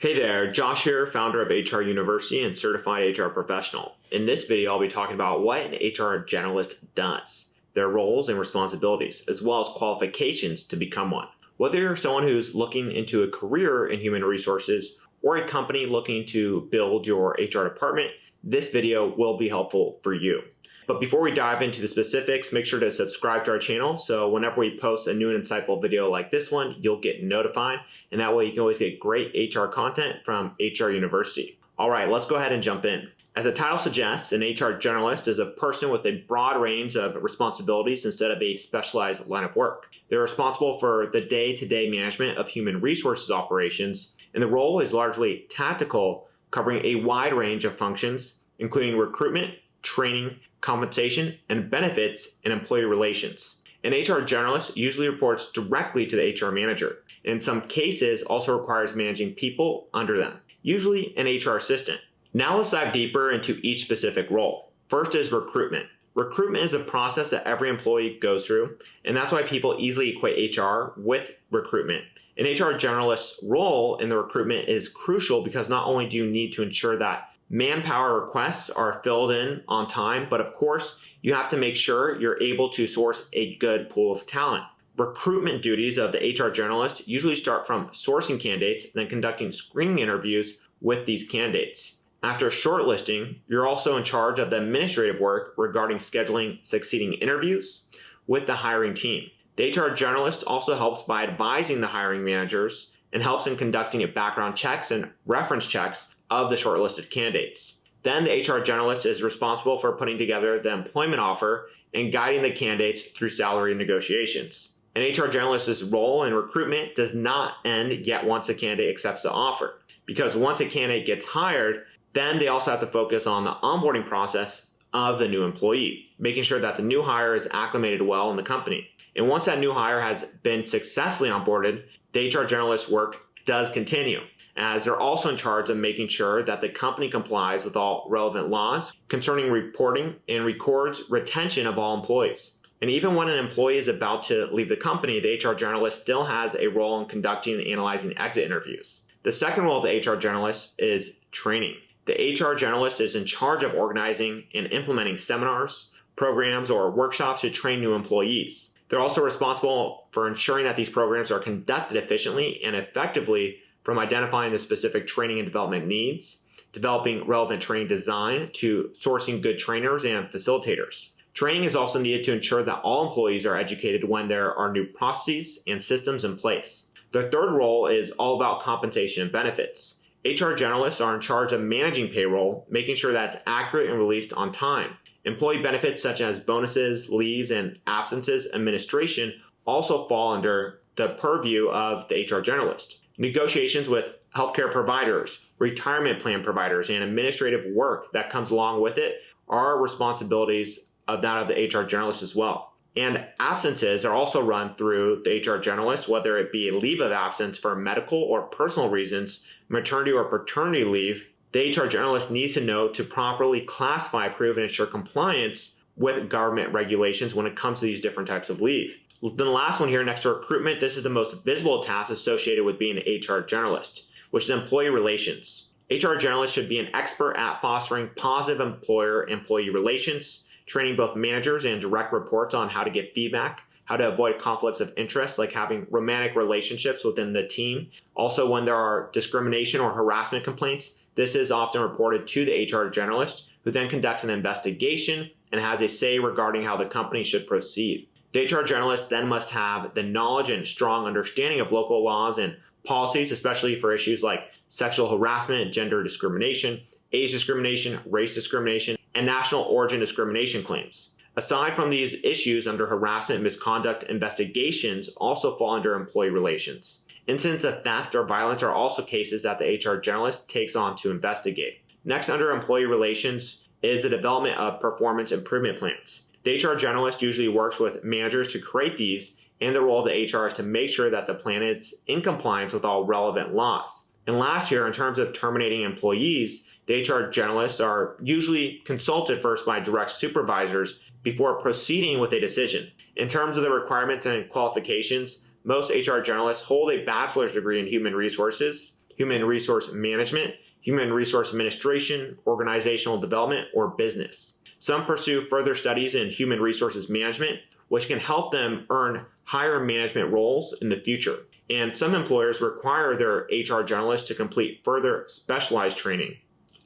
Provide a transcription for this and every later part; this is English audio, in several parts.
Hey there, Josh here, founder of HR University and certified HR professional. In this video, I'll be talking about what an HR generalist does, their roles and responsibilities, as well as qualifications to become one. Whether you're someone who's looking into a career in human resources or a company looking to build your HR department, this video will be helpful for you. But before we dive into the specifics, make sure to subscribe to our channel so whenever we post a new and insightful video like this one, you'll get notified. And that way you can always get great HR content from HR University. All right, let's go ahead and jump in. As the title suggests, an HR generalist is a person with a broad range of responsibilities instead of a specialized line of work. They're responsible for the day-to-day management of human resources operations, and the role is largely tactical, covering a wide range of functions, including recruitment, training, compensation, and benefits, and employee relations. An HR generalist usually reports directly to the HR manager. In some cases, also requires managing people under them, usually an HR assistant. Now let's dive deeper into each specific role. First is recruitment. Recruitment is a process that every employee goes through, and that's why people easily equate HR with recruitment. An HR generalist's role in the recruitment is crucial because not only do you need to ensure that manpower requests are filled in on time, but of course, you have to make sure you're able to source a good pool of talent. Recruitment duties of the HR generalist usually start from sourcing candidates and then conducting screening interviews with these candidates. After shortlisting, you're also in charge of the administrative work regarding scheduling succeeding interviews with the hiring team. The HR generalist also helps by advising the hiring managers and helps in conducting background checks and reference checks of the shortlisted candidates. Then the HR generalist is responsible for putting together the employment offer and guiding the candidates through salary negotiations. An HR generalist's role in recruitment does not end yet once a candidate accepts the offer, because once a candidate gets hired, then they also have to focus on the onboarding process of the new employee, making sure that the new hire is acclimated well in the company. And once that new hire has been successfully onboarded, the HR generalist's work does continue, as they're also in charge of making sure that the company complies with all relevant laws concerning reporting and records retention of all employees. And even when an employee is about to leave the company, the HR generalist still has a role in conducting and analyzing exit interviews. The second role of the HR generalist is training. The HR generalist is in charge of organizing and implementing seminars, programs, or workshops to train new employees. They're also responsible for ensuring that these programs are conducted efficiently and effectively, from identifying the specific training and development needs, developing relevant training design, to sourcing good trainers and facilitators. Training is also needed to ensure that all employees are educated when there are new processes and systems in place. The third role is all about compensation and benefits. HR generalists are in charge of managing payroll, making sure that it's accurate and released on time. Employee benefits such as bonuses, leaves, and absences administration also fall under the purview of the HR generalist. Negotiations with healthcare providers, retirement plan providers, and administrative work that comes along with it are responsibilities of that of the HR generalist as well. And absences are also run through the HR generalist, whether it be a leave of absence for medical or personal reasons, maternity or paternity leave. The HR generalist needs to know to properly classify, approve, and ensure compliance with government regulations when it comes to these different types of leave. Then the last one here, next to recruitment, this is the most visible task associated with being an HR generalist, which is employee relations. HR generalists should be an expert at fostering positive employer-employee relations, training both managers and direct reports on how to get feedback, how to avoid conflicts of interest, like having romantic relationships within the team. Also, when there are discrimination or harassment complaints, this is often reported to the HR generalist, who then conducts an investigation and has a say regarding how the company should proceed. The HR generalist then must have the knowledge and strong understanding of local laws and policies, especially for issues like sexual harassment, gender discrimination, age discrimination, race discrimination, and national origin discrimination claims. Aside from these issues under harassment and misconduct, investigations also fall under employee relations. Incidents of theft or violence are also cases that the HR generalist takes on to investigate. Next, under employee relations, is the development of performance improvement plans. The HR generalist usually works with managers to create these, and the role of the HR is to make sure that the plan is in compliance with all relevant laws. And last year, in terms of terminating employees, the HR generalists are usually consulted first by direct supervisors before proceeding with a decision. In terms of the requirements and qualifications, most HR generalists hold a bachelor's degree in human resources human resource management, human resource administration, organizational development, or business. Some pursue further studies in human resources management, which can help them earn higher management roles in the future. And some employers require their HR generalists to complete further specialized training.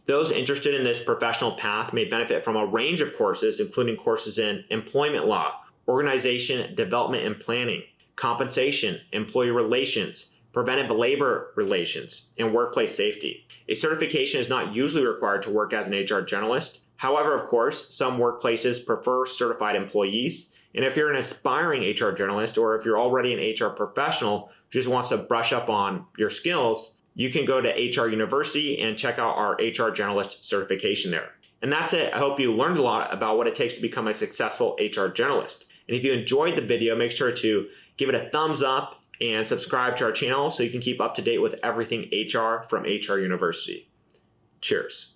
Those interested in this professional path may benefit from a range of courses, including courses in employment law, organization development and planning, compensation, employee relations, preventive labor relations, and workplace safety. A certification is not usually required to work as an HR generalist. However, of course, some workplaces prefer certified employees. And if you're an aspiring HR generalist, or if you're already an HR professional who just wants to brush up on your skills, you can go to HR University and check out our HR generalist certification there. And that's it. I hope you learned a lot about what it takes to become a successful HR generalist. And if you enjoyed the video, make sure to give it a thumbs up and subscribe to our channel so you can keep up to date with everything HR from HR University. Cheers.